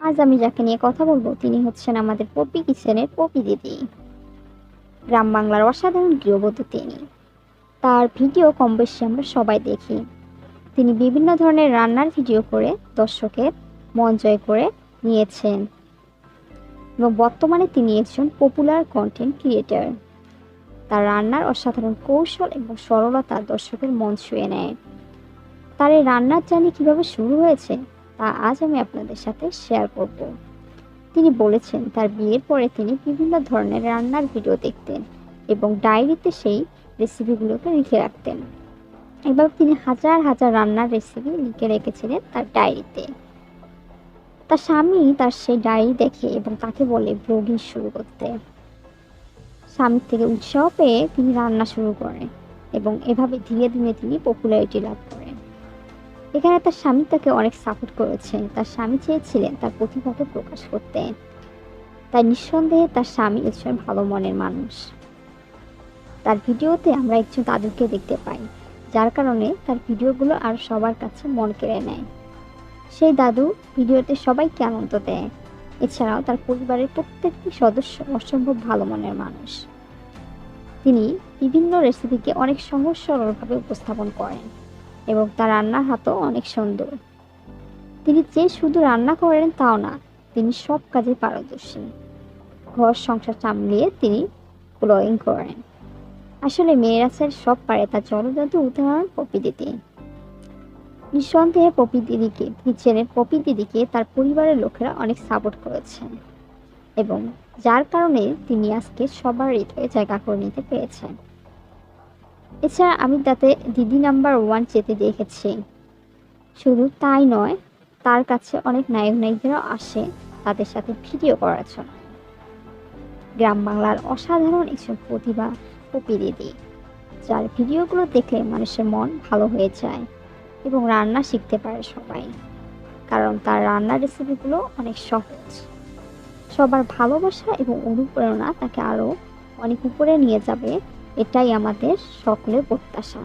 আজ আমি যাকে নিয়ে কথা বলবো তিনি হচ্ছেন আমাদের পপি কিচেনের পপি দিদি। গ্রাম বাংলার অসাধারণ গৃহবধূ তিনি। তার ভিডিও কম বেশি আমরা সবাই দেখি। তিনি বিভিন্ন ধরনের রান্নার ভিডিও করে দর্শকের মন জয় করে নিয়েছেন এবং বর্তমানে তিনি একজন পপুলার কন্টেন্ট ক্রিয়েটর। তার রান্নার অসাধারণ কৌশল এবং সরলতা দর্শকের মন ছুঁয়ে নেয়। তার এই রান্নার জার্নি কিভাবে শুরু হয়েছে তা আজ আমি আপনাদের সাথে শেয়ার করব। তিনি বলেছেন তার বিয়ের পরে তিনি বিভিন্ন ধরনের রান্নার ভিডিও দেখতেন এবং ডায়েরিতে সেই রেসিপিগুলোকে লিখে রাখতেন। এবার তিনি হাজার হাজার রান্নার রেসিপি লিখে রেখেছিলেন তার ডায়েরিতে। তার স্বামী তার সেই ডায়েরি দেখে এবং তাকে বলে ব্লগিং শুরু করতে। স্বামীর থেকে উৎসাহ পেয়ে তিনি রান্না শুরু করেন এবং এভাবে ধীরে ধীরে তিনি পপুলারিটি লাভ করেন। এখানে তার স্বামী তাকে অনেক সাপোর্ট করেছে। তার স্বামী চেয়েছিলেন তার প্রতিভাকে প্রকাশ করতে। তাই নিঃসন্দেহে তার স্বামী একজন ভালো মনের মানুষ। তার ভিডিওতে আমরা একজন দাদুকে দেখতে পাই, যার কারণে তার ভিডিওগুলো আর সবার কাছে মন কেড়ে নেয়। সেই দাদু ভিডিওতে সবাইকে আনন্দ দেয়। এছাড়াও তার পরিবারের প্রত্যেকটি সদস্য অসম্ভব ভালো মনের মানুষ। তিনি বিভিন্ন রেসিপিকে অনেক সহজ সরলভাবে উপস্থাপন করেন এবং তার রান্নার হাতও অনেক সুন্দর। তিনি যে শুধু রান্না করেন তাও না, তিনি সব কাজে পারদর্শী। ঘর সংসার সামলিয়ে তিনি ব্লগিং করেন। আসলে মেয়েরা স্যার সব পারে, তার জলজাদু উদাহরণ পপি দিদি। নিঃসন্দেহে পপি দিদিকে কিচেনের পপি দিদিকে তার পরিবারের লোকেরা অনেক সাপোর্ট করেছেন এবং যার কারণে তিনি আজকে সবার হৃদয়ে জায়গা করে নিতে পেরেছেন। এছাড়া আমি তাতে দিদি নাম্বার 1 যেতে দেখেছি। শুধু তাই নয়, তার কাছে অনেক নায়ক নায়িকারাও আসে তাদের সাথে ভিডিও করার জন্য। গ্রাম বাংলার অসাধারণ একজন প্রতিভা পপি দিদি, যার ভিডিওগুলো দেখলে মানুষের মন ভালো হয়ে যায় এবং রান্না শিখতে পারে সবাই, কারণ তার রান্নার রেসিপিগুলো অনেক সহজ। সবার ভালোবাসা এবং অনুপ্রেরণা তাকে আরও অনেক উপরে নিয়ে যাবে, এটাই আমাদের সকলের প্রত্যাশা।